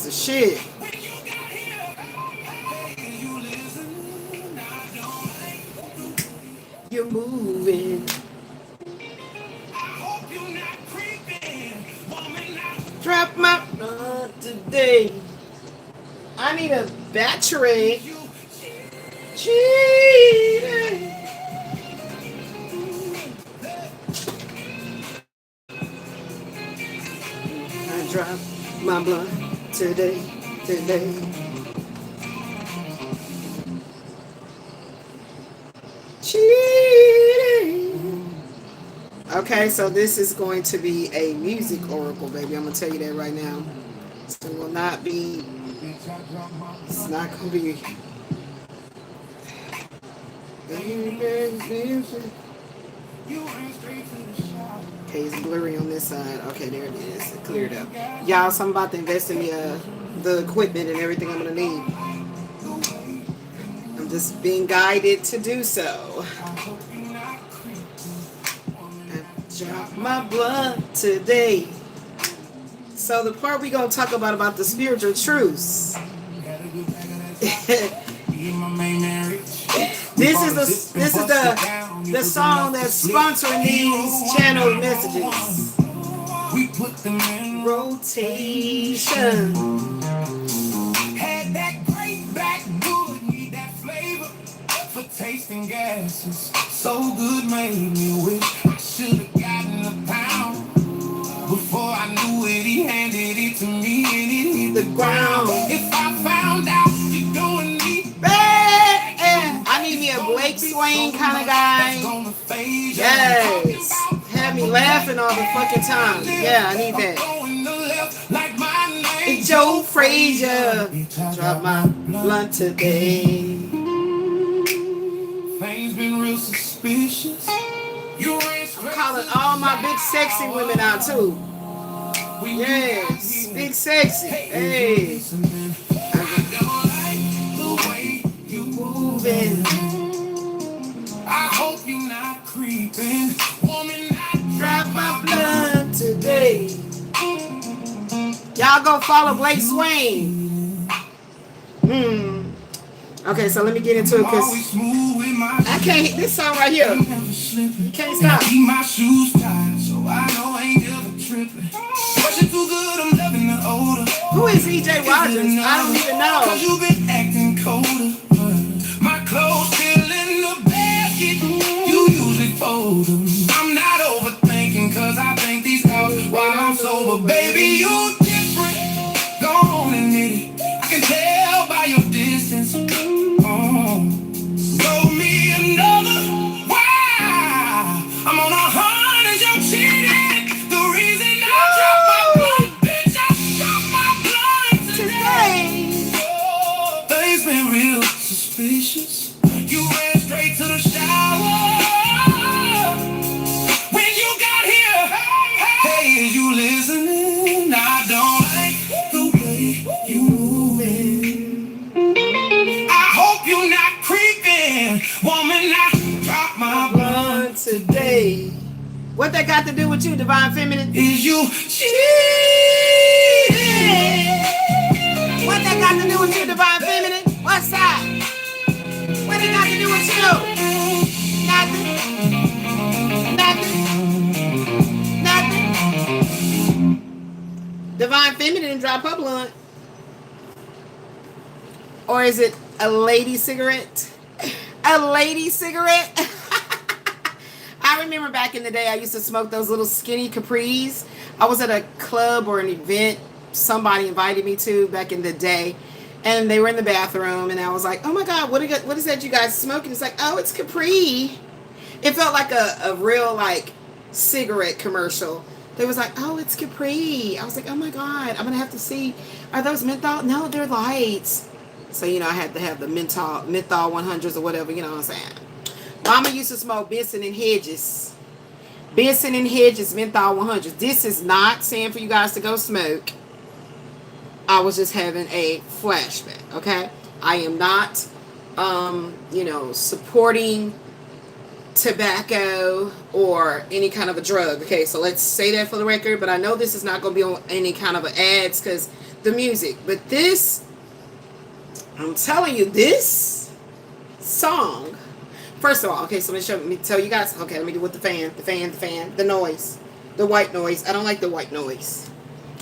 the shit. You're moving. Drop my blood today. I need a battery. Cheating. I drop my blood today. Cheating. Okay, so this is going to be a music oracle, baby. I'm gonna tell you that right now. It will not be. It's not gonna be. Okay, it's blurry on this side. Okay, there it is. It cleared up. Y'all, so I'm about to invest in the equipment and everything I'm gonna need. I'm just being guided to do so. Drop my blood today. So the part we gonna talk about the spiritual truths. This is the song that's sponsoring these channel messages. We put them in rotation. Had that great back good, need that flavor for tasting gases. So good made me wish I should have gotten a pound. Before I knew it, he handed it to me and it hit the ground. If I found out you're doing me bad, I need me a Blake Swain kind of guy. Yes. Have me laughing all the fucking time. Yeah, I need that. It's Joe Frazier. Drop my blunt today. Things been real suspicious. I'm calling all my big sexy women out too. Yes, big sexy. Hey. I hope you're not creeping. Woman, I drop my blood today. Y'all go follow Blake Swain. Okay, so let me get into it because I can't. This song right here, you can't stop. Keep my shoes tied, so I know I ain't ever tripping. Pushing too good, I'm loving the odor. Who is E.J. Rogers? I don't even know. Cause you've been acting colder. My clothes still in the basket. You usually fold them. I'm not overthinking, cause I think these out while I'm sober. Baby, you different. Go on and hit it. I can tell by your distance. Throw me another. Why? I'm on 100, you're cheating. The reason I drop my blood, bitch, I drop my blood today. Things been real suspicious. You ran straight to the shower. When you got here, hey, is you listening? I don't like the way you moving. I hope you're not creeping. Woman, I drop my blood today. What that got to do with you, Divine Feminine? Is you cheating? What that got to do with you, Divine Feminine? What's that? What it got to do with you? Nothing. Divine Feminine drop her blunt. Or is it a lady cigarette? A lady cigarette? I remember back in the day I used to smoke those little skinny Capris. I was at a club or an event somebody invited me to back in the day. And they were in the bathroom and I was like, oh my God, what is that you guys smoking? It's like, oh, it's Capri. It felt like a real like cigarette commercial. They was like, oh, it's Capri. I was like, oh my God, I'm going to have to see. Are those menthol? No, they're lights. So, you know, I had to have the menthol 100s or whatever, you know what I'm saying. Mama used to smoke Benson and Hedges. Benson and Hedges menthol 100s. This is not saying for you guys to go smoke. I was just having a flashback, okay? I am not, you know, supporting tobacco or any kind of a drug. Okay, so let's say that for the record, but I know this is not going to be on any kind of ads because the music. But this, I'm telling you, this song, first of all, okay, so let me tell you guys, okay, let me do with the fan, the noise, the white noise. I don't like the white noise.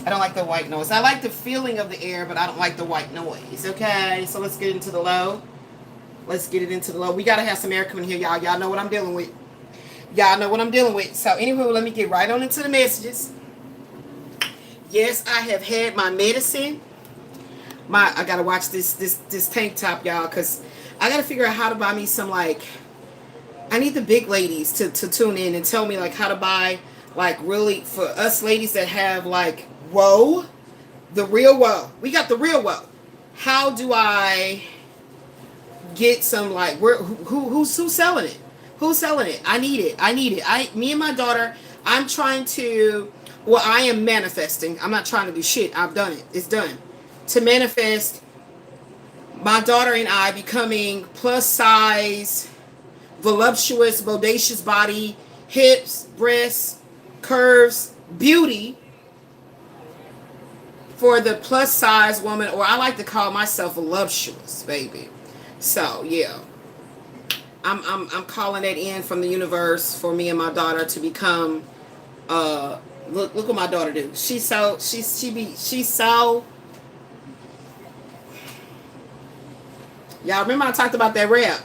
I don't like the white noise. I like the feeling of the air, but I don't like the white noise. Okay, so let's get into the low. Let's get it into the low. We got to have some air coming here, y'all. Y'all know what I'm dealing with. Y'all know what I'm dealing with. So anyway, let me get right on into the messages. Yes, I have had my medicine. I got to watch this tank top, y'all, because I got to figure out how to buy me some, like, I need the big ladies to tune in and tell me, like, how to buy, like, really, for us ladies that have, like, whoa, the real whoa. We got the real whoa. How do I get some, like, who's selling it? Who's selling it? I need it. Me and my daughter, I'm trying to, well, I am manifesting. I'm not trying to do shit. I've done it. It's done. To manifest my daughter and I becoming plus size, voluptuous, bodacious body, hips, breasts, curves, beauty for the plus size woman, or I like to call myself voluptuous, baby. So yeah, I'm calling that in from the universe for me and my daughter to become. Look what my daughter do. She's so. Y'all remember I talked about that rap.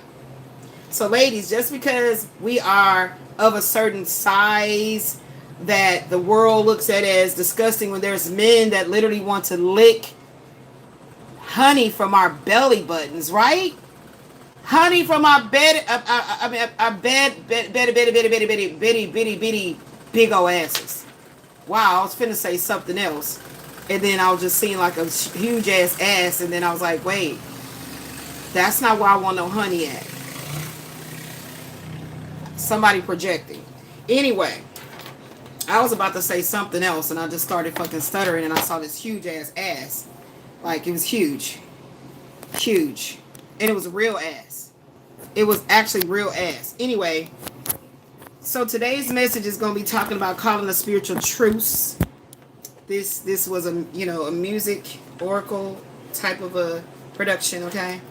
So ladies, just because we are of a certain size that the world looks at as disgusting, when there's men that literally want to lick honey from our belly buttons, right? Honey from our bed, our bitty big old asses. Wow, I was finna say something else, and then I was just seeing like a huge ass, and then I was like, wait, that's not where I want no honey at. Somebody projecting. Anyway, I was about to say something else, and I just started fucking stuttering, and I saw this huge ass. Like, it was huge. Huge. And it was real ass. It was actually real ass. Anyway, so today's message is going to be talking about calling a spiritual truce. This was a music oracle type of a production, okay?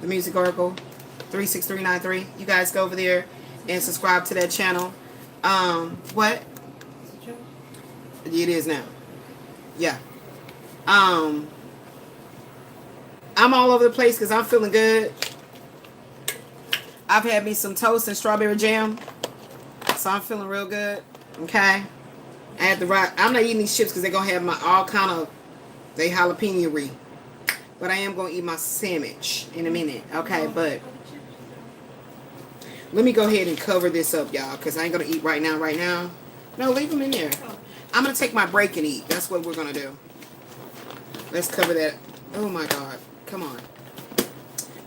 The Music Oracle 36393. You guys go over there and subscribe to that channel. What? It is now. Yeah. I'm all over the place because I'm feeling good. I've had me some toast and strawberry jam, so I'm feeling real good. Okay. I had the right. I'm not eating these chips because they're gonna have my all kind of they jalapeno-y. But I am going to eat my sandwich in a minute. Okay, but let me go ahead and cover this up, y'all, because I ain't going to eat right now. No, leave them in there. I'm going to take my break and eat. That's what we're going to do. Let's cover that. Oh, my God. Come on.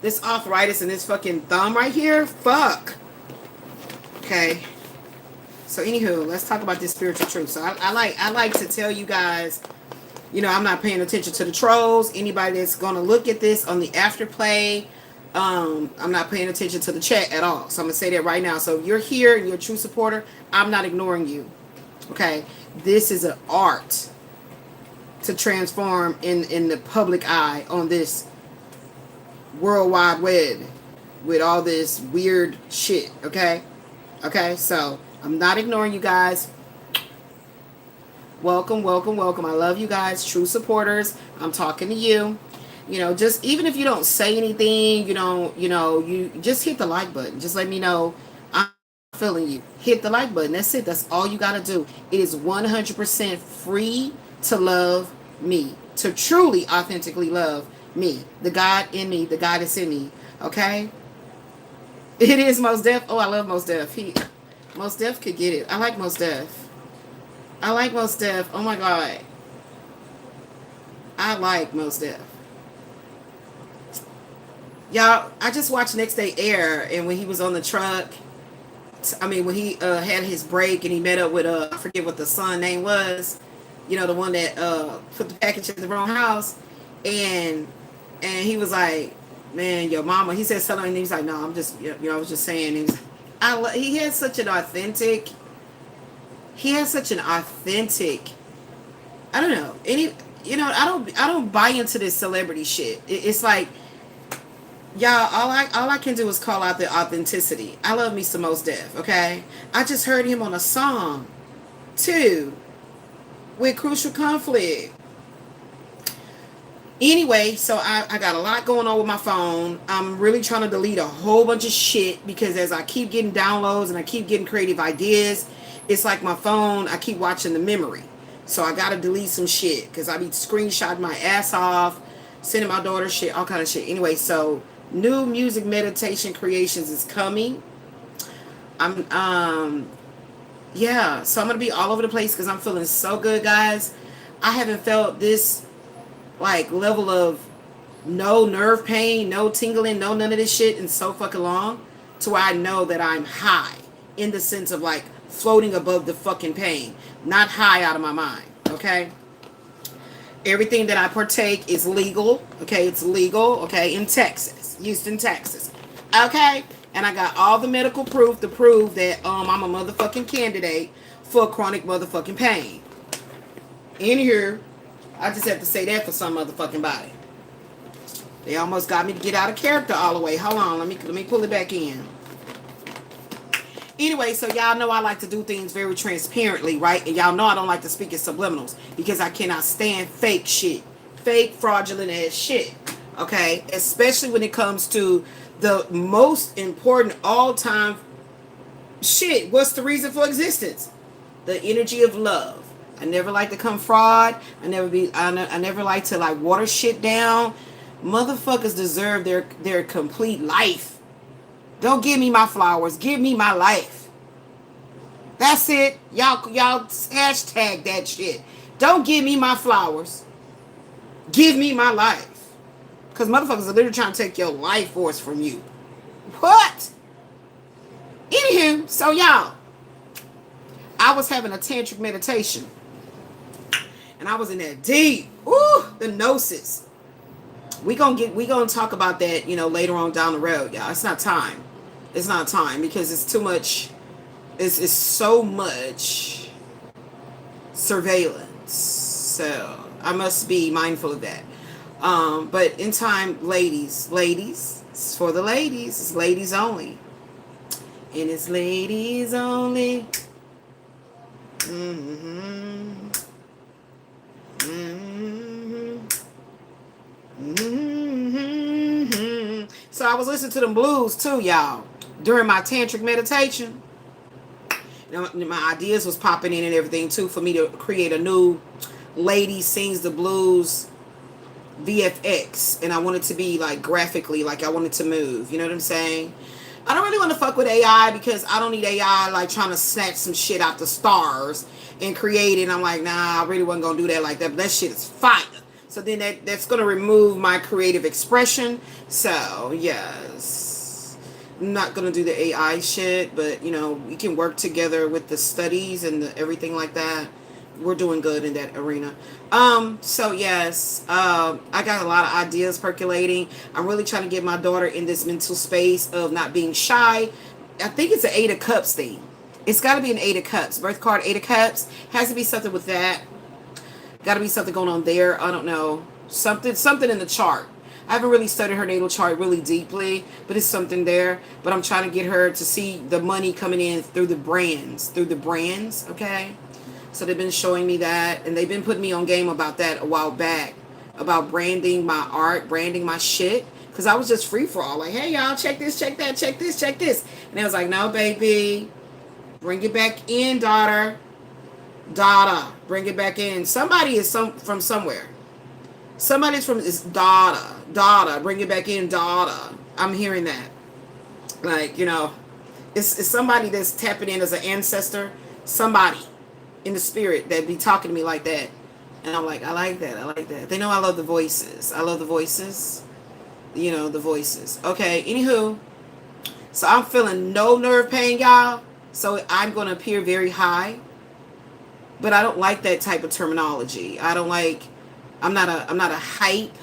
This arthritis and this fucking thumb right here. Fuck. Okay. So, anywho, let's talk about this spiritual truth. So, I like to tell you guys, I'm not paying attention to the trolls. Anybody that's going to look at this on the afterplay, I'm not paying attention to the chat at all. So I'm going to say that right now. So if you're here and you're a true supporter, I'm not ignoring you. Okay? This is an art to transform in the public eye on this World Wide Web with all this weird shit. Okay? Okay? So I'm not ignoring you guys. Welcome. I love you guys, true supporters. I'm talking to you. Just even if you don't say anything, you just hit the like button. Just let me know I'm feeling you. Hit the like button. That's it. That's all you got to do. It is 100% free to love me, to truly, authentically love me, the God in me, the God that's in me. Okay? It is Mos Def. Oh, I love Mos Def. Mos Def could get it. I like Mos Def. Oh my God. I like Mos Def. Y'all, I just watched Next Day Air, and when he was on the truck, when he had his break and he met up with, I forget what the son name was, the one that put the package in the wrong house, and he was like, man, your mama, he said something, and he was like, no, I'm just, I was just saying, he has such an authentic. He has such an authentic. I don't know. I don't buy into this celebrity shit. It's like, y'all, all I can do is call out the authenticity. I love me some Mos Def, okay? I just heard him on a song too with Crucial Conflict. Anyway, so I got a lot going on with my phone. I'm really trying to delete a whole bunch of shit because as I keep getting downloads and I keep getting creative ideas, it's like my phone, I keep watching the memory. So I gotta delete some shit because I be screenshotting my ass off, sending my daughter shit, all kind of shit. Anyway, so new music meditation creations is coming. Yeah, so I'm gonna be all over the place because I'm feeling so good, guys. I haven't felt this like level of no nerve pain, no tingling, no none of this shit in so fucking long, to where I know that I'm high in the sense of like floating above the fucking pain, not high out of my mind. Okay, everything that I partake is legal. Okay, it's legal. Okay, in Texas, Houston, Texas. Okay, and I got all the medical proof to prove that I'm a motherfucking candidate for chronic motherfucking pain. In here, I just have to say that for some motherfucking body. They almost got me to get out of character all the way. Hold on, let me pull it back in. Anyway, so y'all know I like to do things very transparently, right? And y'all know I don't like to speak in subliminals because I cannot stand fake shit. Fake, fraudulent ass shit. Okay? Especially when it comes to the most important all-time shit. What's the reason for existence? The energy of love. I never like to come fraud. I never like to like water shit down. Motherfuckers deserve their complete life. Don't give me my flowers. Give me my life. That's it. Y'all hashtag that shit. Don't give me my flowers. Give me my life. Because motherfuckers are literally trying to take your life force from you. What? Anywho, so y'all, I was having a tantric meditation. And I was in that deep. Ooh, the gnosis. We gonna talk about that, later on down the road, y'all. It's not time. It's not time because it's too much. It's so much surveillance. So I must be mindful of that. But in time, ladies, it's for the ladies. It's ladies only. And it's ladies only. Mm-hmm. Mm-hmm. Mm-hmm. So I was listening to them blues too, y'all, during my tantric meditation. My ideas was popping in and everything too for me to create a new Lady Sings the Blues VFX, and I want it to be like graphically, like I want it to move. You know what I'm saying? I don't really want to fuck with AI because I don't need AI like trying to snatch some shit out the stars and create it. And I'm like, nah, I really wasn't gonna do that like that. But that shit is fire. So then that's gonna remove my creative expression. So yes, I'm not gonna do the AI shit, but we can work together with the studies and everything like that. We're doing good in that arena. So yes, I got a lot of ideas percolating. I'm really trying to get my daughter in this mental space of not being shy. I think it's an 8 of Cups thing. It's got to be an 8 of Cups. Birth card 8 of Cups. Has to be something with that. Got to be something going on there. I don't know. Something in the chart. I haven't really studied her natal chart really deeply, but it's something there. But I'm trying to get her to see the money coming in through the brands. Okay? So they've been showing me that, and they've been putting me on game about that a while back, about branding my art, branding my shit, because I was just free for all, like, hey y'all, check this, check that, check this, check this, and I was like, no baby, bring it back in, daughter, bring it back in. Somebody is from somewhere. Somebody's from this daughter, bring it back in, daughter. I'm hearing that, like, it's somebody that's tapping in as an ancestor, somebody in the spirit that be talking to me like that. And I'm like, I like that. They know I love the voices. The voices. Okay, anywho. So I'm feeling no nerve pain, y'all. So I'm going to appear very high. But I don't like that type of terminology. I'm not a hype.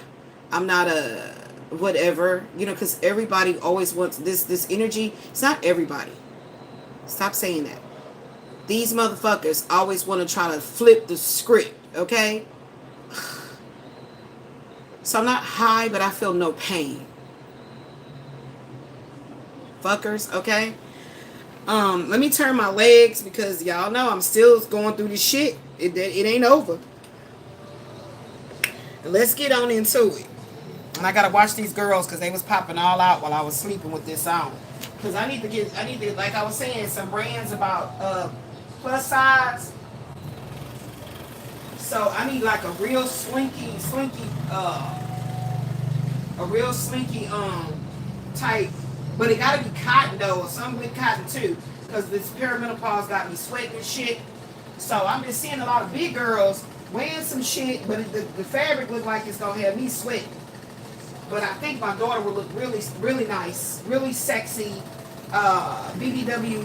I'm not a whatever. Because everybody always wants this energy. It's not everybody. Stop saying that. These motherfuckers always want to try to flip the script, okay? So I'm not high, but I feel no pain. Fuckers, okay? Let me turn my legs because y'all know I'm still going through this shit. It ain't over. And let's get on into it. And I gotta watch these girls because they was popping all out while I was sleeping with this on. Because I need to, like I was saying, some brands about plus size. So I need like a real slinky, type. But it gotta be cotton though, or some with cotton too. Because this perimenopause got me sweating and shit. So I'm just seeing a lot of big girls wearing some shit, but the fabric look like it's gonna have me sweating. But I think my daughter will look really, really nice, really sexy, BBW,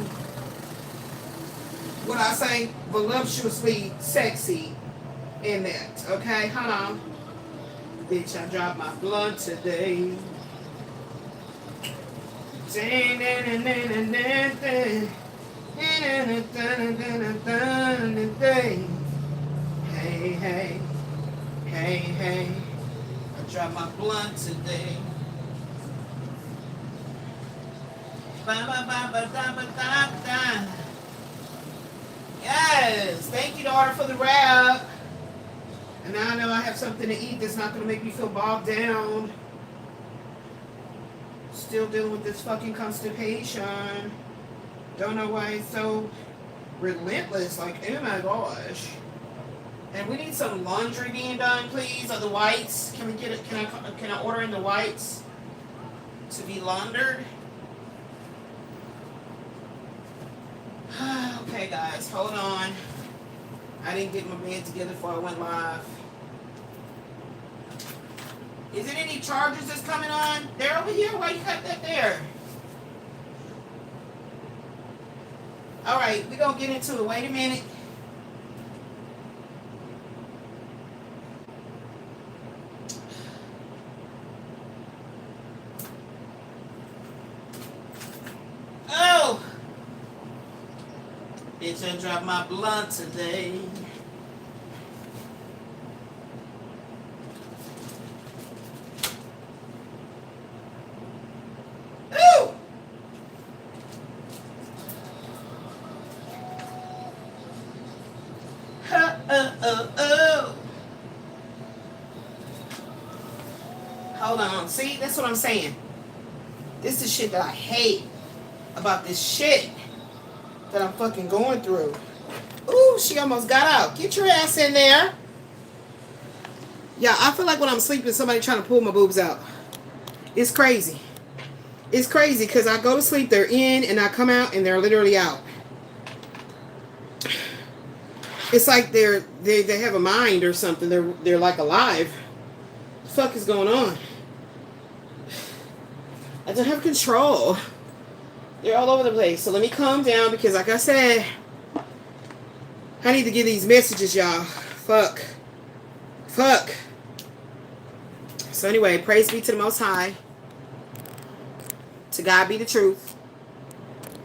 what I say, voluptuously sexy in that. Okay, hold on. Bitch, I dropped my blunt today. Hey, hey, hey, hey. I dropped my blunt today. Yes, thank you, daughter, for the rap. And now I know I have something to eat that's not going to make me feel bogged down. Still dealing with this fucking constipation. Don't know why it's so relentless. Like, oh my gosh. And we need some laundry being done, please. Or the whites. Can we get it? Can I order in the whites to be laundered? Okay, guys, hold on. I didn't get my bed together before I went live. Is it any charges that's coming on? They're over here. Why you got that there? All right, we're gonna get into it. Wait a minute. Oh! Bitch, I dropped my blunt today. Ooh! Oh. Hold on. See, that's what I'm saying. This is shit that I hate about this shit that I'm fucking going through. Ooh, she almost got out. Get your ass in there. Yeah, I feel like when I'm sleeping, somebody trying to pull my boobs out. It's crazy. It's crazy because I go to sleep, they're in, and I come out, and they're literally out. It's like they have a mind or something. They're like alive. What the fuck is going on? I don't have control. They're all over the place. So let me calm down because, like I said, I need to get these messages, y'all. Fuck. So anyway, praise be to the Most High. To God be the truth.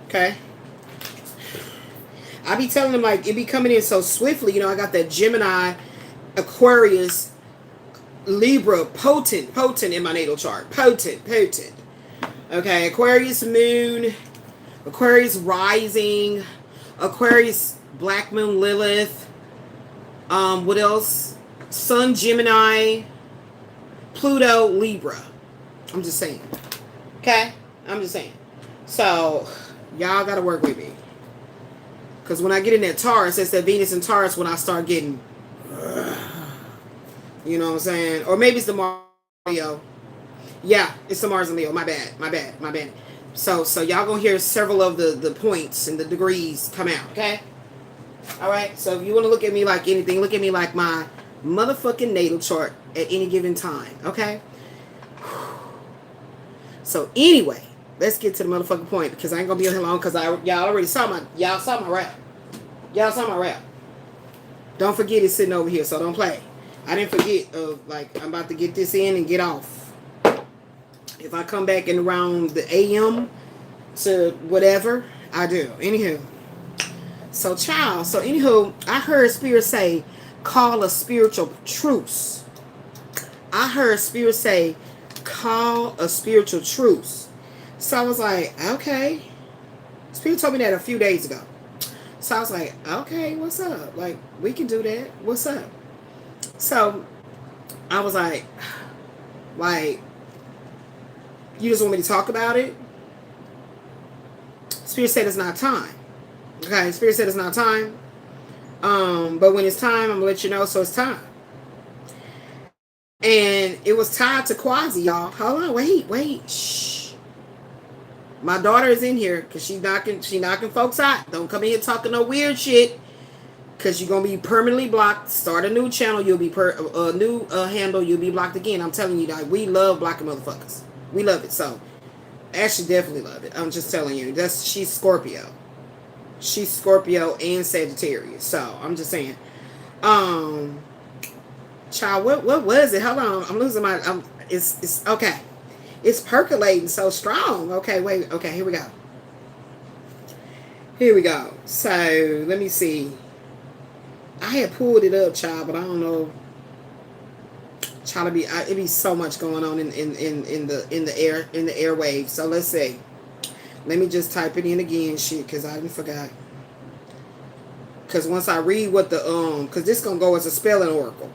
Okay. I be telling them, like, it be coming in so swiftly. You know, I got that Gemini, Aquarius, Libra, potent in my natal chart. Potent. Okay, Aquarius moon, Aquarius rising, Aquarius black moon Lilith. What else? Sun Gemini, Pluto Libra. I'm just saying. Okay? I'm just saying. So, y'all gotta work with me. Because when I get in that Taurus, it's that Venus and Taurus when I start getting, you know what I'm saying? Or maybe it's the Mars and Leo. Yeah, it's the Mars and Leo. My bad. So y'all gonna hear several of the points and the degrees come out, okay? All right, so if you want to look at me like anything, look at me like my motherfucking natal chart at any given time, okay? So anyway, let's get to the motherfucking point because I ain't gonna be on here long because y'all already saw my rap. Y'all saw my rap. Don't forget it's sitting over here, so don't play. I didn't forget like I'm about to get this in and get off. If I come back in around the AM to whatever, I do. Anywho. So, child. So, anywho, I heard Spirit say, call a spiritual truce. I heard Spirit say, call a spiritual truce. So, I was like, okay. Spirit told me that a few days ago. So, I was like, okay, what's up? Like, we can do that. What's up? So, I was like, you just want me to talk about it? Spirit said it's not time. Okay, Spirit said it's not time. But when it's time, I'm gonna let you know, so it's time. And it was tied to Quasi, y'all. Hold on, wait. Shh. My daughter is in here because she knocking folks out. Don't come in here talking no weird shit. Because you're gonna be permanently blocked. Start a new channel, you'll be a new handle, you'll be blocked again. I'm telling you, that we love blocking motherfuckers. We love it. So Ashley definitely love it. I'm just telling you. She's Scorpio. She's Scorpio and Sagittarius. So I'm just saying. Child, what was it? Hold on. I'm losing my it's okay. It's percolating so strong. Okay, wait. Okay, here we go. Here we go. So let me see. I had pulled it up, child, but I don't know. Child, it be so much going on in the airwaves. So let's see. Let me just type it in again, shit, because I didn't forgot. Because once I read what the because this gonna go as a spelling oracle.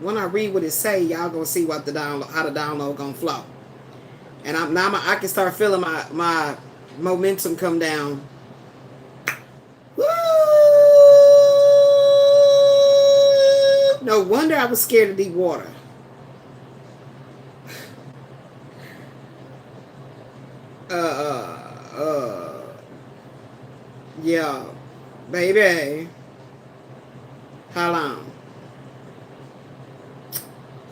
When I read what it say, y'all gonna see what how the download gonna flow. And I can start feeling my momentum come down. Woo! No wonder I was scared of deep water. Yeah, baby. How long?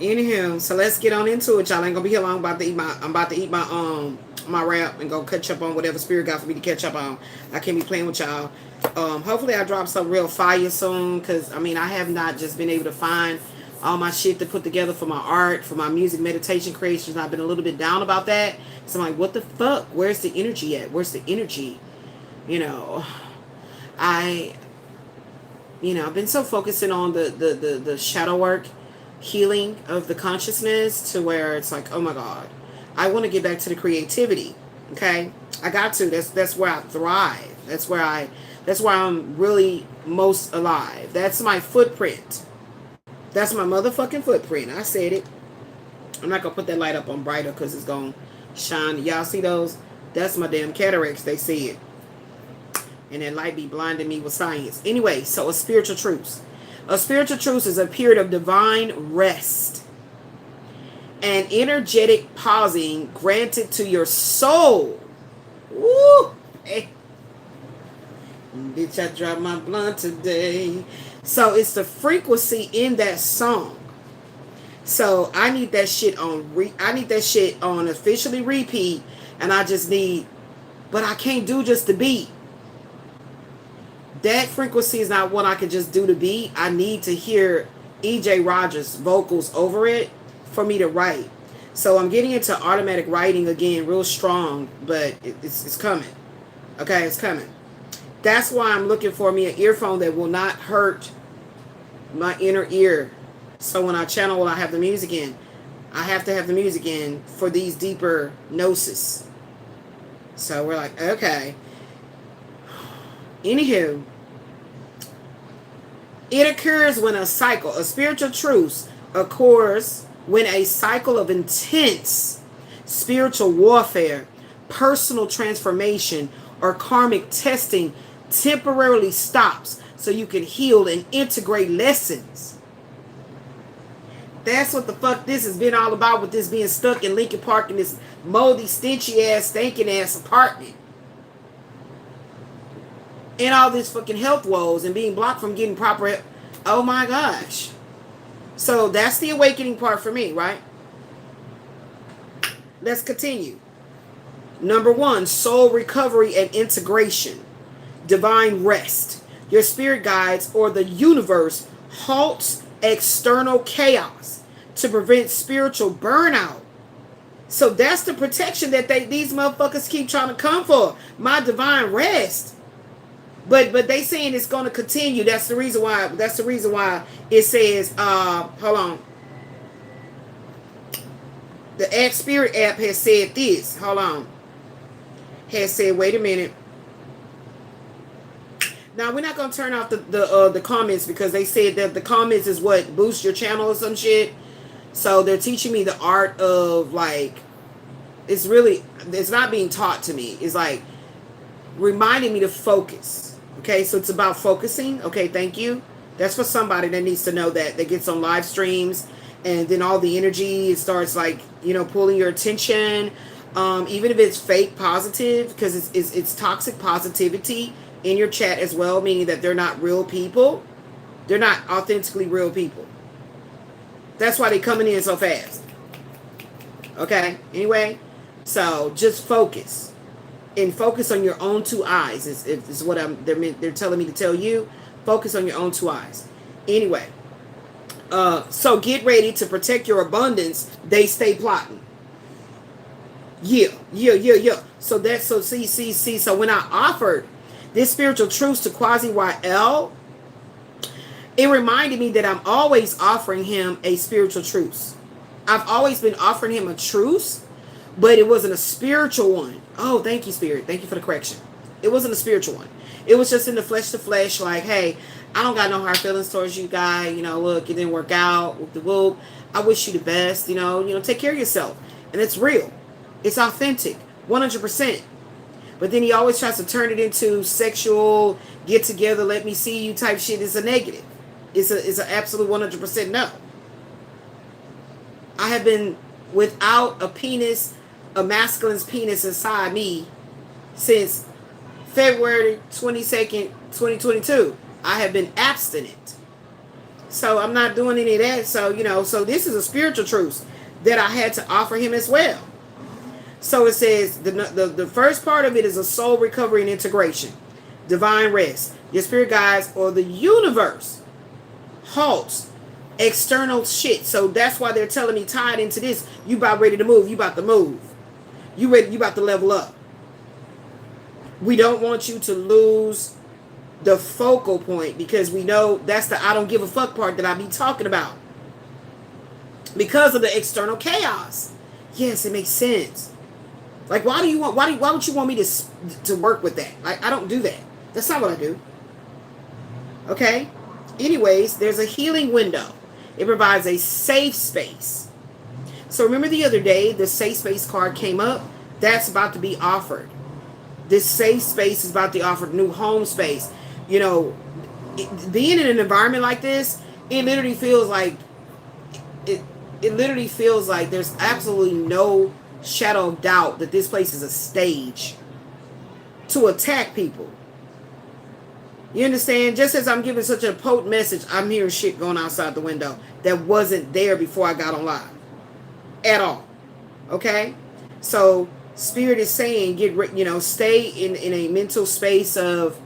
Anywho, so let's get on into it, y'all. I ain't gonna be here long. I'm about to eat my wrap and go catch up on whatever Spirit got for me to catch up on. I can't be playing with y'all. Hopefully I drop some real fire soon, because I have not just been able to find all my shit to put together for my art, for my music meditation creations. I've been a little bit down about that. So I'm like, what the fuck? Where's the energy at? Where's the energy? I've been so focusing on the shadow work, healing of the consciousness, to where it's like, oh my God, I want to get back to the creativity. Okay, I got to. That's where I thrive. That's where I'm really most alive. That's my footprint. That's my motherfucking footprint. I said it. I'm not gonna put that light up on brighter because it's gonna shine. Y'all see those? That's my damn cataracts. They see it. And that light be blinding me with science. Anyway, so a spiritual truce. A spiritual truce is a period of divine rest and energetic pausing granted to your soul. Woo! Hey. Bitch, I dropped my blunt today. So it's the frequency in that song. So I need that shit on officially repeat, and I just need, but I can't do just the beat. That frequency is not what I can just do to beat. I need to hear E.J. Rogers' vocals over it for me to write. So I'm getting into automatic writing again, real strong, but it's coming. Okay, it's coming. That's why I'm looking for me an earphone that will not hurt my inner ear. So when I channel, I have the music in. I have to have the music in for these deeper gnosis. So we're like, okay. Anywho, it occurs when a spiritual truce occurs when a cycle of intense spiritual warfare, personal transformation, or karmic testing temporarily stops so you can heal and integrate lessons. That's what the fuck this has been all about, with this being stuck in Lincoln Park in this moldy, stinchy ass, stinking ass apartment. And all this fucking health woes and being blocked from getting proper help. Oh my gosh. So that's the awakening part for me, right? Let's continue. Number 1, soul recovery and integration. Divine rest. Your spirit guides or the universe halts external chaos to prevent spiritual burnout. So that's the protection that these motherfuckers keep trying to come for. My divine rest. But they saying it's going to continue. That's the reason why. That's the reason why it says. Hold on. The Act Spirit app has said this. Hold on. Has said, wait a minute. Now we're not gonna turn off the comments because they said that the comments is what boosts your channel or some shit. So they're teaching me the art of like, it's not being taught to me. It's like reminding me to focus. Okay, so it's about focusing. Okay, thank you. That's for somebody that needs to know that gets on live streams and then all the energy it starts like, you know, pulling your attention. Even if it's fake positive, because it's toxic positivity in your chat as well, meaning that they're not real people. They're not authentically real people. That's why they're coming in so fast. Okay, anyway, so just focus. And focus on your own two eyes is what they're telling me to tell you. Focus on your own two eyes. Anyway, so get ready to protect your abundance. They stay plotting. Yeah. So see. So when I offered this spiritual truth to Quasi YL, it reminded me that I'm always offering him a spiritual truce. I've always been offering him a truce, but it wasn't a spiritual one. Oh, thank you, Spirit. Thank you for the correction. It wasn't a spiritual one. It was just in the flesh to flesh, like, hey, I don't got no hard feelings towards you, guy. You know, look, it didn't work out. Whoop de whoop. I wish you the best. You know, take care of yourself. And it's real. It's authentic. 100%. But then he always tries to turn it into sexual, get together, let me see you type shit. It's a negative. It's an absolute 100% no. I have been without a penis, a masculine's penis inside me since February 22nd, 2022. I have been abstinent. So I'm not doing any of that. So, you know, so this is a spiritual truth that I had to offer him as well. So it says the first part of it is a soul recovery and integration. Divine rest. Your spirit guides or the universe halts external shit. So that's why they're telling me tied into this. You about ready to move. You about to move. You ready. You about to level up. We don't want you to lose the focal point because we know that's the I don't give a fuck part that I be talking about. Because of the external chaos. Yes, it makes sense. Like, why would you want me to work with that? Like, I don't do that. That's not what I do. Okay? Anyways, there's a healing window. It provides a safe space. So remember the other day, the safe space card came up? That's about to be offered. This safe space is about to offer new home space. You know, being in an environment like this, it literally feels like there's absolutely no shadow of doubt that this place is a stage to attack people. You understand? Just as I'm giving such a potent message, I'm hearing shit going outside the window that wasn't there before I got on live at all. Okay? So Spirit is saying, stay in a mental space of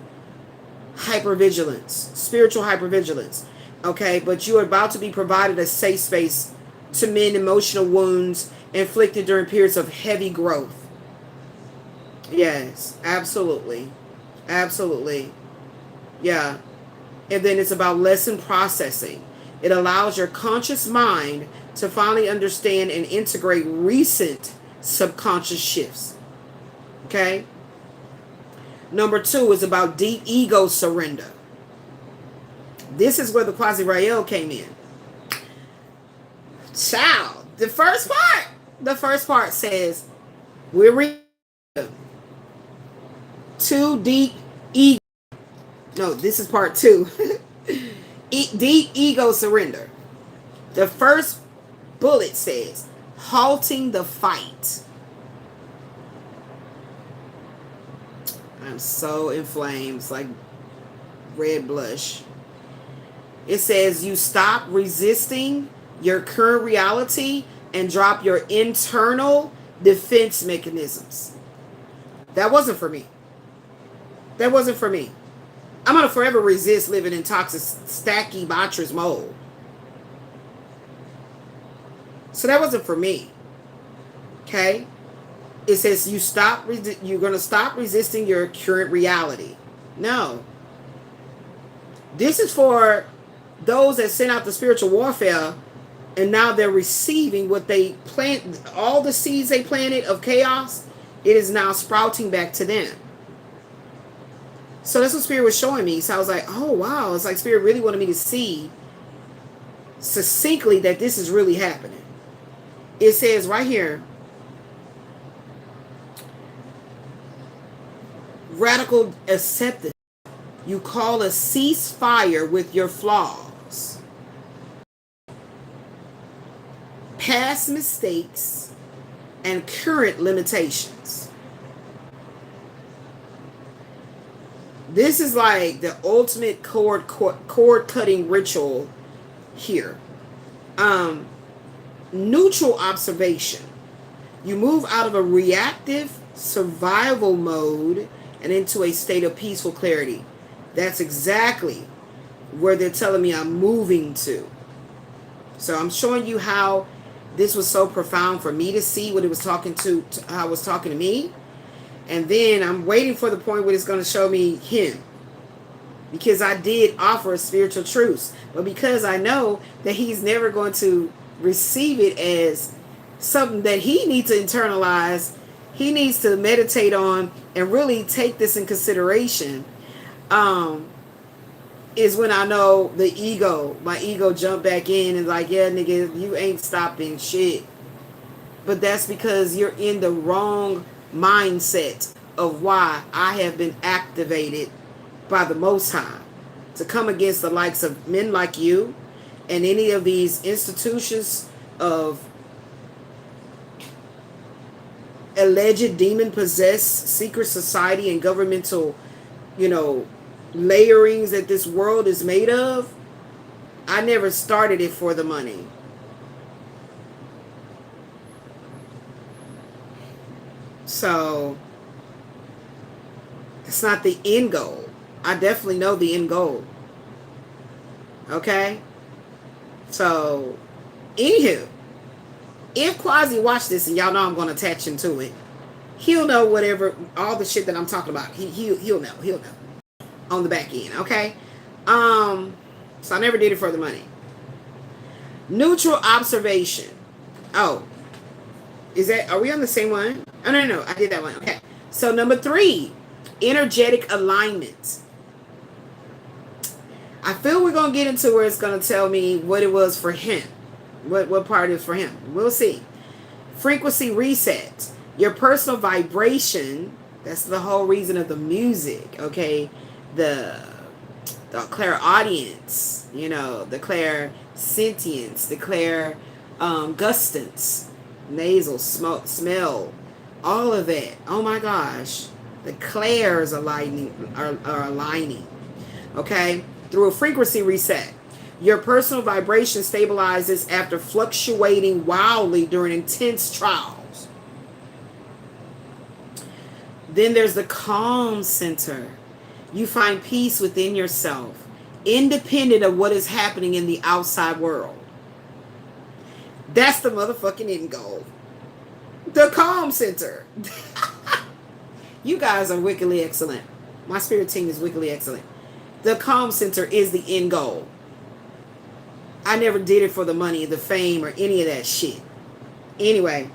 hypervigilance, spiritual hypervigilance. Okay? But you are about to be provided a safe space to mend emotional wounds inflicted during periods of heavy growth. Yes, absolutely. Absolutely. Yeah. And then it's about lesson processing. It allows your conscious mind to finally understand and integrate recent subconscious shifts. Okay? Number 2 is about deep ego surrender. This is where the Quasi-Rael came in. Child, the first part says, we're too deep ego. No, this is part 2. Deep ego surrender. The first bullet says, halting the fight. I'm so inflamed. It's like red blush. It says you stop resisting your current reality and drop your internal defense mechanisms. That wasn't for me. That wasn't for me. I'm going to forever resist living in toxic, stacky, mattress mode. So that wasn't for me. Okay? It says you're going to stop resisting your current reality. No. This is for those that sent out the spiritual warfare, and now they're receiving what they plant, all the seeds they planted of chaos, it is now sprouting back to them. So that's what Spirit was showing me. So I was like, oh wow, it's like Spirit really wanted me to see succinctly that this is really happening. It says right here, radical acceptance. You call a ceasefire with your flaws, past mistakes, and current limitations. This is like the ultimate cord cutting ritual here. Neutral observation. You move out of a reactive survival mode and into a state of peaceful clarity. That's exactly where they're telling me I'm moving to. So I'm showing you how this was so profound for me to see what it was talking to how it was talking to me. And then I'm waiting for the point where it's going to show me him. Because I did offer a spiritual truce. But because I know that he's never going to receive it as something that he needs to internalize, he needs to meditate on and really take this in consideration, is when I know my ego jump back in and like, yeah, nigga, you ain't stopping shit. But that's because you're in the wrong mindset of why I have been activated by the Most High to come against the likes of men like you and any of these institutions of alleged demon-possessed secret society and governmental, layerings that this world is made of. I never started it for the money. So it's not the end goal. I definitely know the end goal. Okay? So, anywho, if Quasi watched this, and y'all know I'm going to attach him to it, he'll know whatever, all the shit that I'm talking about. He'll know. He'll know. On the back end, okay? So I never did it for the money. Neutral observation. Oh. Are we on the same one? Oh, no. I did that one. Okay. So number 3, energetic alignment. I feel we're going to get into where it's going to tell me what it was for him. What part is for him. We'll see. Frequency reset. Your personal vibration. That's the whole reason of the music. Okay. The clairaudience. The clairsentience. The clairgustance. Nasal, smell. All of that. Oh my gosh. The clairs are aligning. Okay. Through a frequency reset. Your personal vibration stabilizes after fluctuating wildly during intense trials. Then there's the calm center. You find peace within yourself, independent of what is happening in the outside world. That's the motherfucking end goal. The calm center. You guys are wickedly excellent. My spirit team is wickedly excellent. The calm center is the end goal. I never did it for the money, the fame, or any of that shit. Anyway,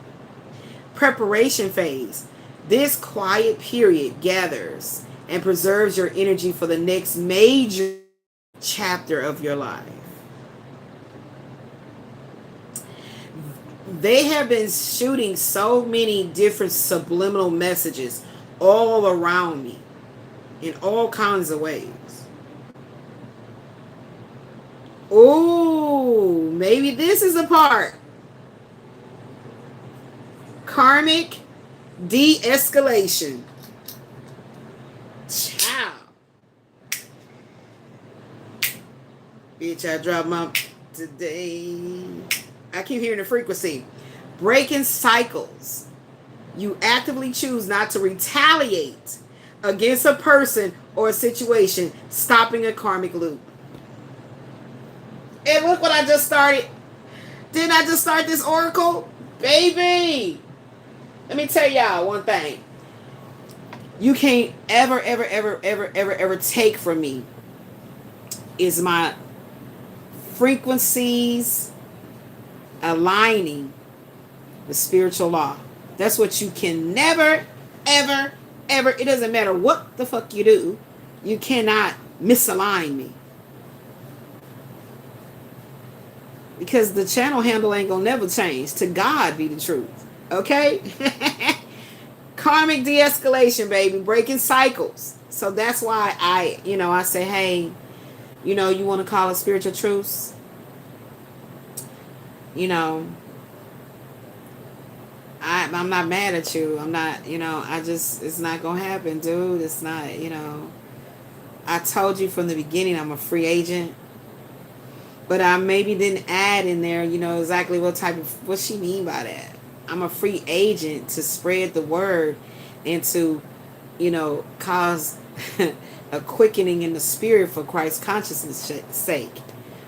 preparation phase. This quiet period gathers and preserves your energy for the next major chapter of your life. They have been shooting so many different subliminal messages all around me in all kinds of ways. Oh, maybe this is a part. Karmic de-escalation. Ciao. Bitch, I dropped my today. I keep hearing the frequency. Breaking cycles. You actively choose not to retaliate against a person or a situation, stopping a karmic loop. And look what I just started. Didn't I just start this oracle? Baby! Let me tell y'all one thing. You can't ever take from me is my frequencies aligning with spiritual law. That's what you can never, ever, it doesn't matter what the fuck you do, you cannot misalign me. Because the channel handle ain't gonna never change. To God be the truth. Okay? Karmic de-escalation, baby. Breaking cycles. So that's why I say, hey, you want to call a spiritual truce? I'm not mad at you. I'm not, it's not going to happen, dude. It's not, I told you from the beginning I'm a free agent. But I maybe didn't add in there, exactly what she mean by that. I'm a free agent to spread the word and to, cause a quickening in the spirit for Christ consciousness sake.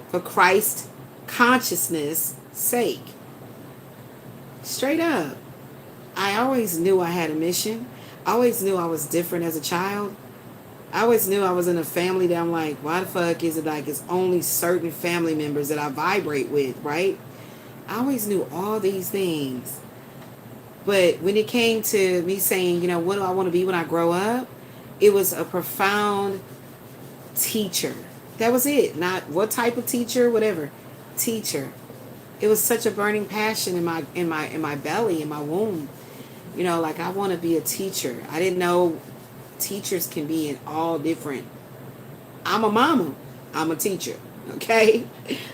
For Christ consciousness sake. Straight up. I always knew I had a mission. I always knew I was different as a child. I always knew I was in a family that I'm like, why the fuck is it like it's only certain family members that I vibrate with, right? I always knew all these things. But when it came to me saying, what do I want to be when I grow up? It was a profound teacher. That was it. Not what type of teacher, whatever. Teacher. It was such a burning passion in my belly, in my womb. Like I want to be a teacher. I didn't know teachers can be in all different. I'm a mama. I'm a teacher. Okay?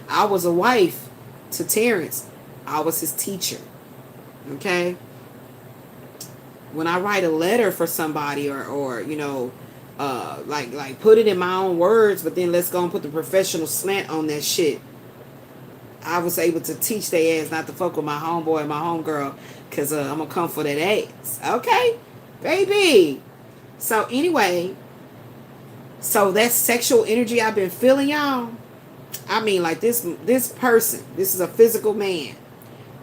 I was a wife to Terrence. I was his teacher. Okay? When I write a letter for somebody or like put it in my own words, but then let's go and put the professional slant on that shit. I was able to teach their ass not to fuck with my homeboy and my homegirl because I'm going to come for that ass. Okay? Baby. So anyway, so that sexual energy I've been feeling, y'all. I mean, like this person, this is a physical man,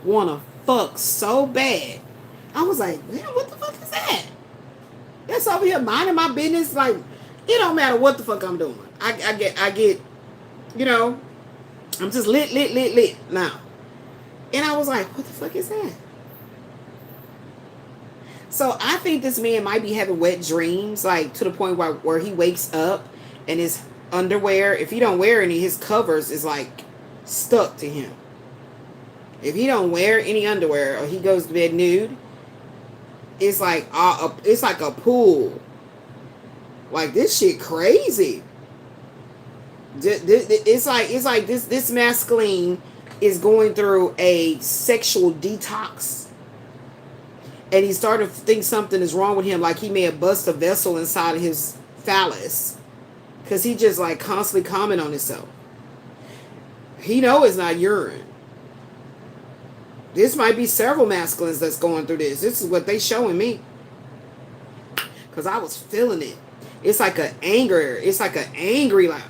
wanna fuck so bad. I was like, man, what the fuck is that? That's over here minding my business. Like, it don't matter what the fuck I'm doing. I get, I'm just lit now. And I was like, what the fuck is that? So I think this man might be having wet dreams, like to the point where he wakes up and his underwear, if he don't wear any, his covers is like stuck to him. If he don't wear any underwear or he goes to bed nude, it's like a pool. Like this shit crazy. It's like this masculine is going through a sexual detox. And he's starting to think something is wrong with him, like he may have bust a vessel inside of his phallus. Because he just like constantly comment on himself. He know it's not urine. This might be several masculines that's going through this. This is what they showing me. Because I was feeling it. It's like an anger. It's like an angry, like,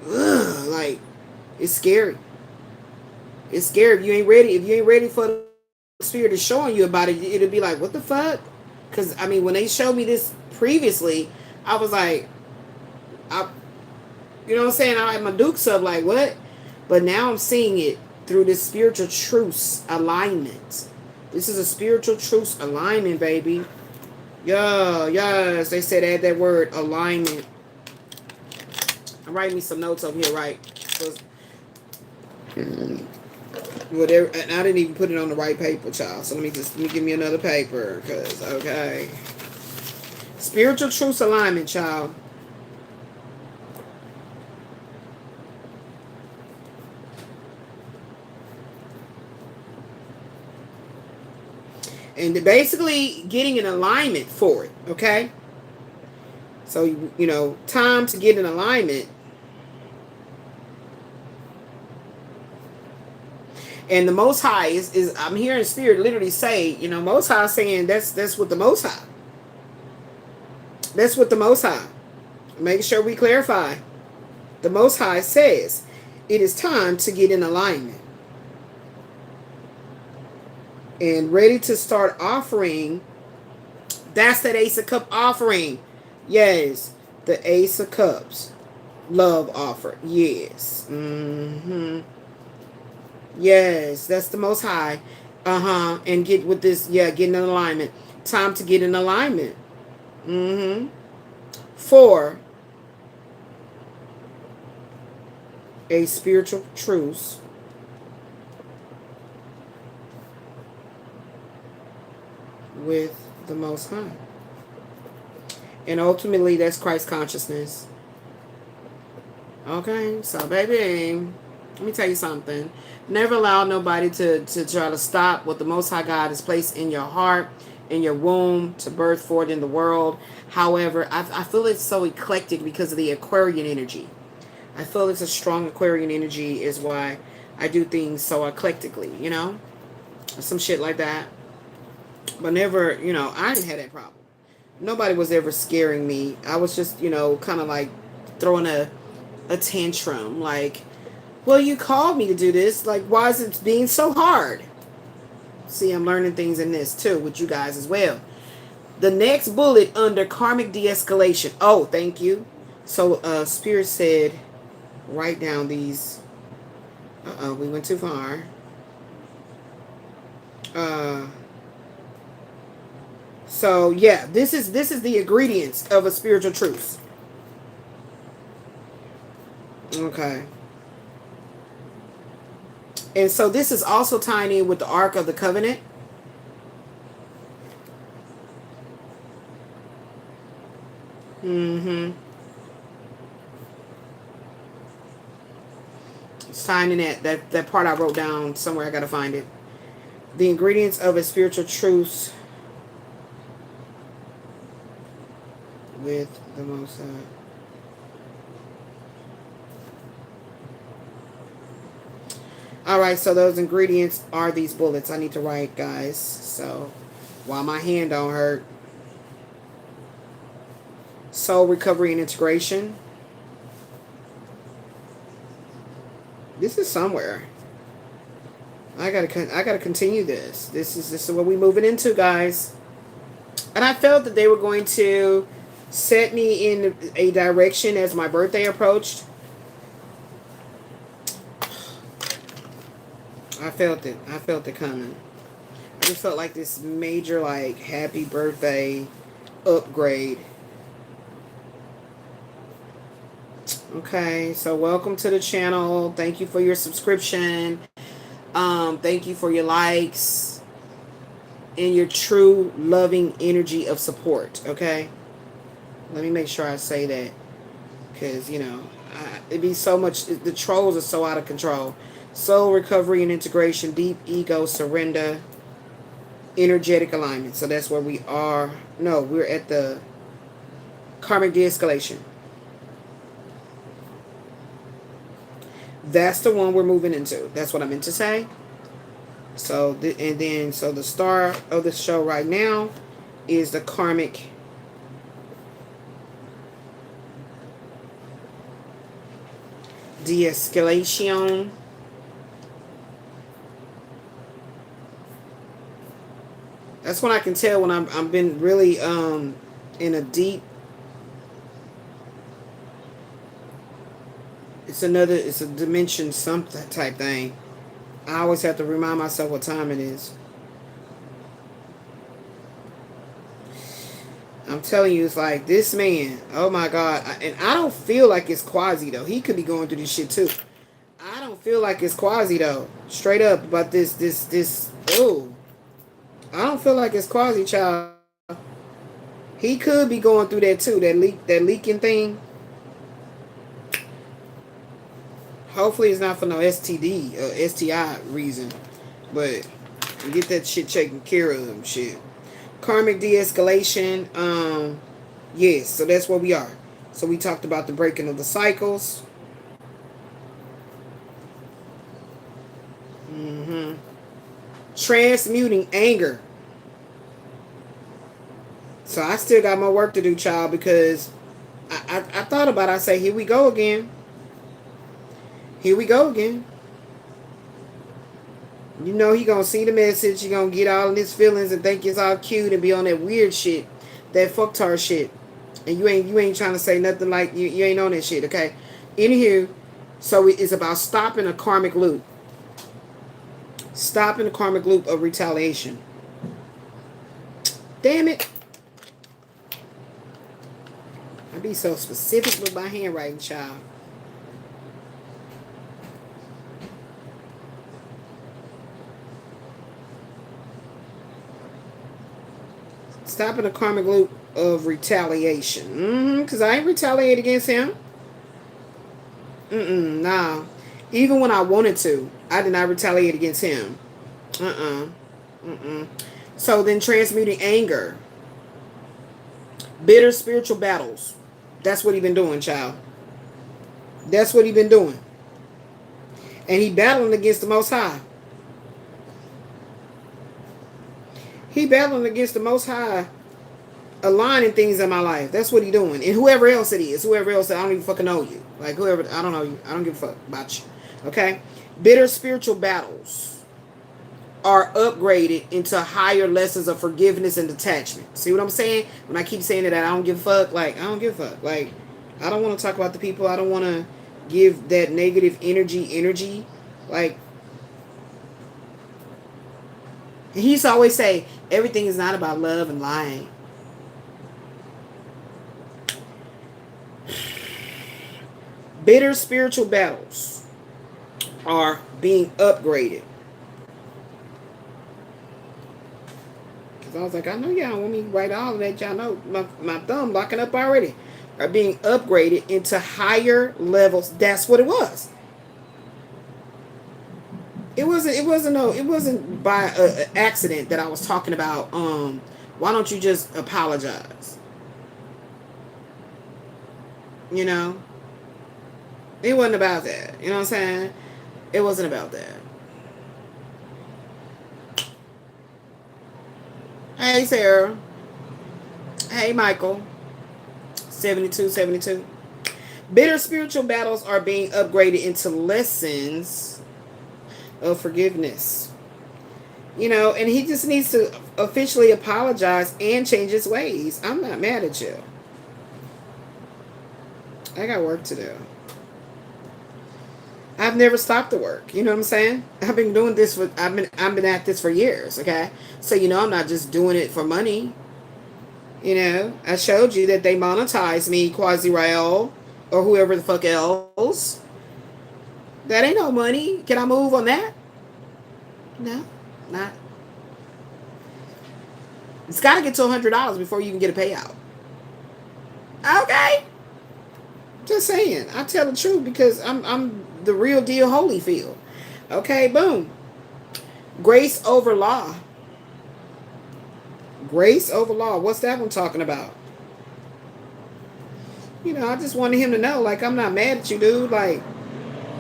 ugh, like, it's scary. It's scary. If you ain't ready for the spirit is showing you about it, it'll be like, what the fuck? Because I mean, when they showed me this previously, I was like, you know what I'm saying? I had my dukes up, like, what? But now I'm seeing it through this spiritual truce alignment. This is a spiritual truce alignment, baby. Yes, they said add that word, alignment. I'm writing me some notes over here, right? Whatever, and I didn't even put it on the right paper, child. So let me give me another paper, cause okay. Spiritual truth alignment, child. And basically getting an alignment for it, okay? So time to get an alignment. And the Most High is I'm hearing Spirit literally say, Most High saying that's what the Most High. That's what the Most High. Make sure we clarify. The Most High says it is time to get in alignment. and ready to start offering. That's that Ace of Cup offering. Yes, the Ace of Cups love offer. Yes. Yes, that's the Most High. And get with this. Yeah, get in alignment. Time to get in alignment. 4, a spiritual truce with the Most High. And ultimately, that's Christ consciousness. Okay, so baby, let me tell you something. Never allow nobody to try to stop what the Most High God has placed in your heart, in your womb, to birth forth in the world. However, I feel it's so eclectic because of the Aquarian energy. I feel it's a strong Aquarian energy is why I do things so eclectically, you know? Some shit like that. But never, I didn't have that problem. Nobody was ever scaring me. I was just, kind of like throwing a tantrum. Like, well, you called me to do this. Like, why is it being so hard? See, I'm learning things in this too with you guys as well. The next bullet under karmic de-escalation. Oh, thank you. So, Spirit said, write down these. We went too far. So yeah, this is the ingredients of a spiritual truce. Okay. And so this is also tying in with the Ark of the Covenant. It's tying in that part I wrote down somewhere. I gotta find it. The ingredients of a spiritual truce with the Most High. Alright, so those ingredients are these bullets I need to write, guys. So, while my hand don't hurt. Soul recovery and integration. This is somewhere. I gotta continue this. This is what we're moving into, guys. And I felt that they were going to set me in a direction as my birthday approached. I felt it. I felt it coming. I just felt like this major, like, happy birthday upgrade. Okay, so welcome to the channel. Thank you for your subscription. Thank you for your likes and your true loving energy of support. Okay, let me make sure I say that, because it'd be so much. The trolls are so out of control. Soul recovery and integration, deep ego surrender, energetic alignment. So that's where we are. No, we're at the karmic de-escalation. That's the one we're moving into. That's what I meant to say. So, so the star of the show right now is the karmic de-escalation. That's when I can tell when I've been really in a deep. It's a dimension something type thing. I always have to remind myself what time it is. I'm telling you, it's like this man. Oh my God. And I don't feel like it's Quasi though. He could be going through this shit too. I don't feel like it's Quasi though. Straight up about this. Oh. I don't feel like it's Quasi, child. He could be going through that too. That leaking thing. Hopefully it's not for no STD or STI reason. But get that shit taken care of and shit. Karmic de-escalation. Yes, so that's where we are. So we talked about the breaking of the cycles. Transmuting anger. So I still got more work to do, child, because I thought about it. I say, here we go again. Here we go again. You know he gonna see the message. He gonna get all in his feelings and think it's all cute and be on that weird shit, that fucktard shit. And you ain't trying to say nothing like you ain't on that shit, okay? Anywho, so it's about stopping a karmic loop. Stopping the karmic loop of retaliation. Damn it. I be so specific with my handwriting, child. Stopping the karmic loop of retaliation. Because I ain't retaliate against him. Nah. Even when I wanted to, I did not retaliate against him. So then transmuting anger. Bitter spiritual battles. That's what he been doing, child. That's what he been doing. And he battling against the Most High. He battling against the Most High, aligning things in my life. That's what he doing. And whoever else it is, whoever else, I don't even fucking know you. Like whoever, I don't know you. I don't give a fuck about you. Okay? Bitter spiritual battles are upgraded into higher lessons of forgiveness and detachment. See what I'm saying? When I keep saying that I don't give a fuck, like, I don't give a fuck. Like, I don't want to talk about the people. I don't want to give that negative energy. Like, he used to always say, everything is not about love and lying. Bitter spiritual battles are being upgraded. Because I was like, I know y'all want me to write all of that. Y'all know my thumb locking up already. Are being upgraded into higher levels. That's what it was. It wasn't by an accident that I was talking about. Why don't you just apologize? You know? It wasn't about that. You know what I'm saying? It wasn't about that. Hey, Sarah. Hey, Michael. 72. Bitter spiritual battles are being upgraded into lessons of forgiveness. You know, and he just needs to officially apologize and change his ways. I'm not mad at you. I got work to do. I've never stopped the work. You know what I'm saying? I've been doing this I've been at this for years, okay? So you know I'm not just doing it for money. You know, I showed you that they monetize me, Quasi-Rael, or whoever the fuck else. That ain't no money. Can I move on that? No, not. It's got to get to $100 before you can get a payout. Okay. Just saying. I tell the truth because I'm the real deal Holyfield. Okay, boom. Grace over law. Grace over law. What's that one talking about? You know, I just wanted him to know, like, I'm not mad at you, dude. Like,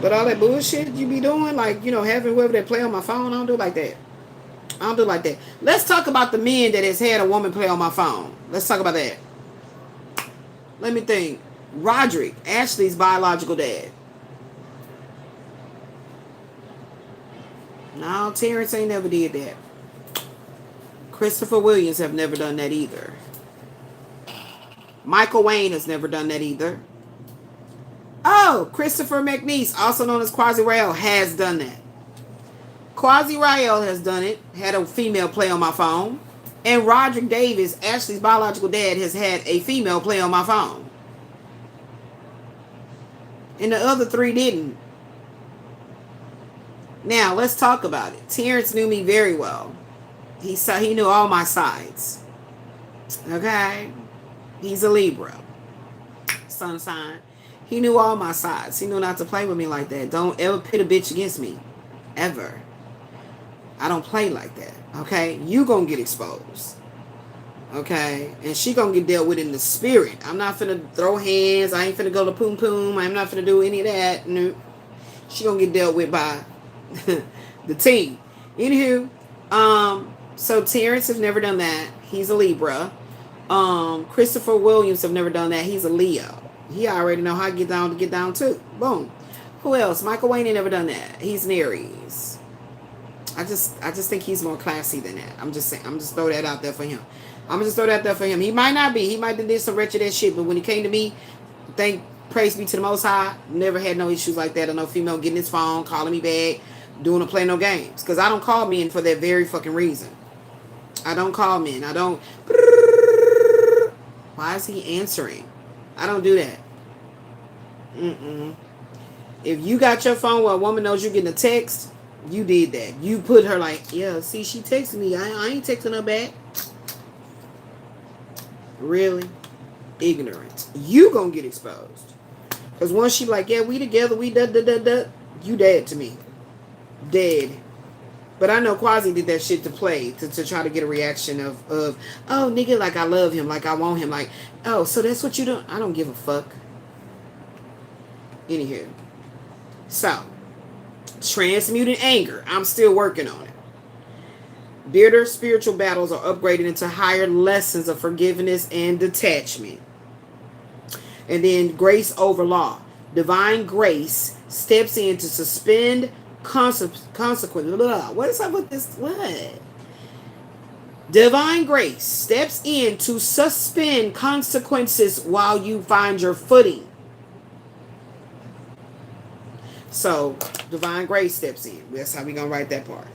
but all that bullshit you be doing, like, you know, having whoever that play on my phone, I don't do like that. I don't do like that. Let's talk about the men that has had a woman play on my phone. Let's talk about that. Let me think. Roderick, Ashley's biological dad. No, Terrence ain't never did that. Christopher Williams have never done that either. Michael Wayne has never done that either. Oh, Christopher McNeese, also known as Quasi-Rael, has done that. Quasi-Rael has done it, had a female play on my phone. And Roderick Davis, Ashley's biological dad, has had a female play on my phone. And the other three didn't. Now, let's talk about it. Terrence knew me very well. He knew all my sides. Okay? He's a Libra. Sun sign. He knew all my sides. He knew not to play with me like that. Don't ever pit a bitch against me. Ever. I don't play like that. Okay? You gonna get exposed. Okay? And she gonna get dealt with in the spirit. I'm not finna throw hands. I ain't finna go to poom poom. I'm not finna do any of that. No. She gonna get dealt with by the team. Anywho, so Terrence has never done that. He's a Libra. Christopher Williams have never done that. He's a Leo. He already know how to get down too. Boom. Who else? Michael Wayne ain't never done that. He's an Aries. I just think he's more classy than that. I'm just saying. I'm just throw that out there for him. I'm just throw that out there for him. He might not be. He might have did some wretched ass shit. But when he came to me, praise be to the Most High. Never had no issues like that. Or no female getting his phone, calling me back, doing or play no games. Because I don't call men for that very fucking reason. I don't call men. I don't. Why is he answering? I don't do that. If you got your phone where a woman knows you're getting a text, you did that. You put her like, yeah, see, she texted me. I ain't texting her back. Really? Ignorant. You gonna get exposed. Because once she like, yeah, we together, we da. You dead to me. Dead. But I know Quasi did that shit to play, to try to get a reaction of, oh, nigga, like I love him, like I want him, like, oh, so that's what you do? I don't give a fuck. Anywho. So, transmuting anger. I'm still working on it. Bitter spiritual battles are upgraded into higher lessons of forgiveness and detachment. And then grace over law. Divine grace steps in to suspend consequences. What is up with this? What? Divine grace steps in to suspend consequences while you find your footing. So, divine grace steps in. That's how we're going to write that part.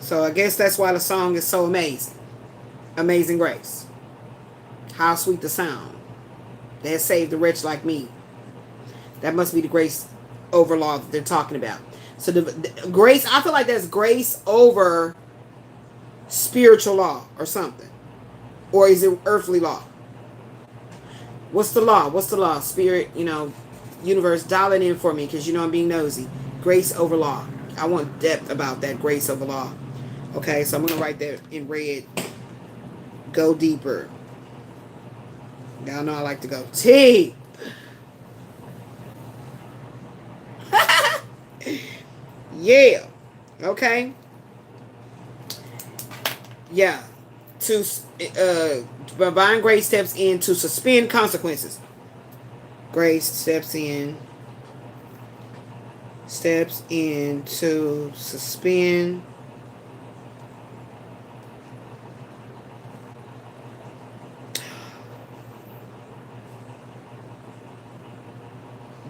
So, I guess that's why the song is so amazing. Amazing grace. How sweet the sound. That saved the wretch like me. That must be the grace over law that they're talking about. So, the grace, I feel like that's grace over spiritual law or something. Or is it earthly law? What's the law? What's the law? Spirit, universe, dial it in for me because I'm being nosy. Grace over law. I want depth about that grace over law. Okay, so I'm going to write that in red. Go deeper. Y'all know I like to go deep. Yeah. Okay. Yeah. Divine grace steps in to suspend consequences. Grace steps in to suspend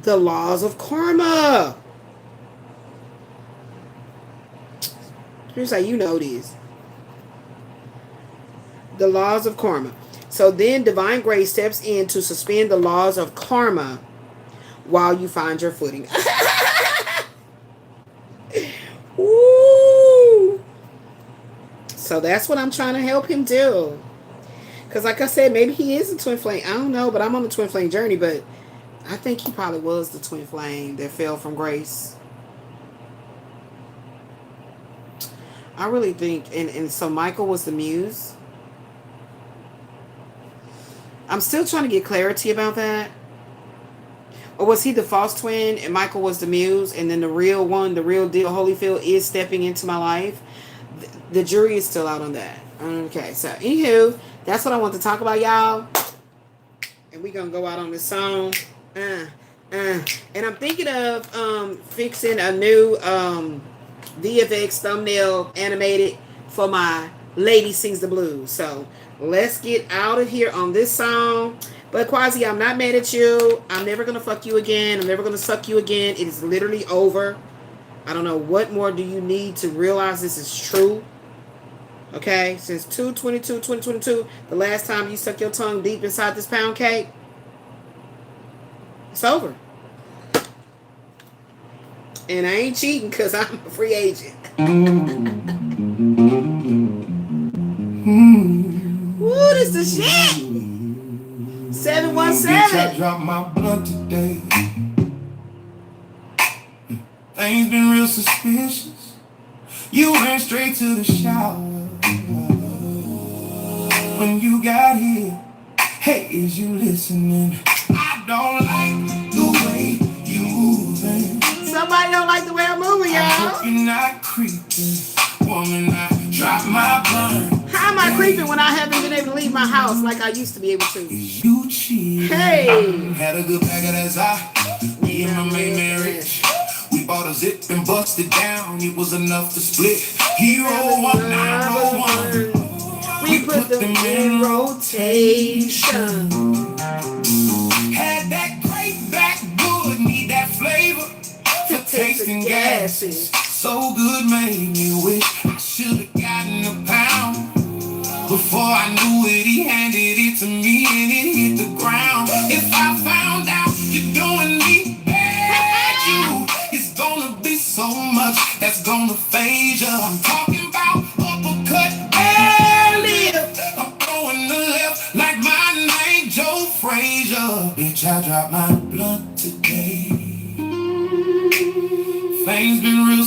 the laws of karma. Here's how you know this. The laws of karma. So then divine grace steps in to suspend the laws of karma while you find your footing. Woo! So that's what I'm trying to help him do. Because like I said, maybe he is a twin flame. I don't know, but I'm on the twin flame journey. But I think he probably was the twin flame that fell from grace. I really think. And so Michael was the muse. I'm still trying to get clarity about that. Or was he the false twin and Michael was the muse and then the real one, the real deal, Holyfield is stepping into my life? The jury is still out on that. Okay, so anywho, that's what I want to talk about, y'all. And we're going to go out on this song. And I'm thinking of fixing a new VFX thumbnail animated for my Lady Sings the Blues. So let's get out of here on this song. But Quasi, I'm not mad at you. I'm never going to fuck you again. I'm never going to suck you again. It is literally over. I don't know what more do you need to realize this is true. Okay? Since 2/22/2022, the last time you stuck your tongue deep inside this pound cake, it's over. And I ain't cheating because I'm a free agent. Ooh, this the shit. 717. I dropped my blunt today. Things been real suspicious. You went straight to the shower. When you got here, hey, is you listening? I don't like the way you moving. Somebody don't like the way I'm moving, y'all. I hope you're not creeping. Woman, I drop my blunt. How am I creeping when I haven't been able to leave my house like I used to be able to? You cheated. Hey. Had a good bag of that ZAHNAE. me and my main marriage. We bought a zip and busted down. It was enough to split. Hero 1901. We put them in rotation. Had that great backwood, need that flavor for tasting gases. So good made me wish I should've gotten a pound. Before I knew it, he handed it to me and it hit the ground. If I found out you're doing me bad, it's gonna be so much that's gonna phase you. I'm talking about uppercut, lip. I'm throwing the left like my name Joe Frazier. Bitch, I dropped my blunt today. Things been real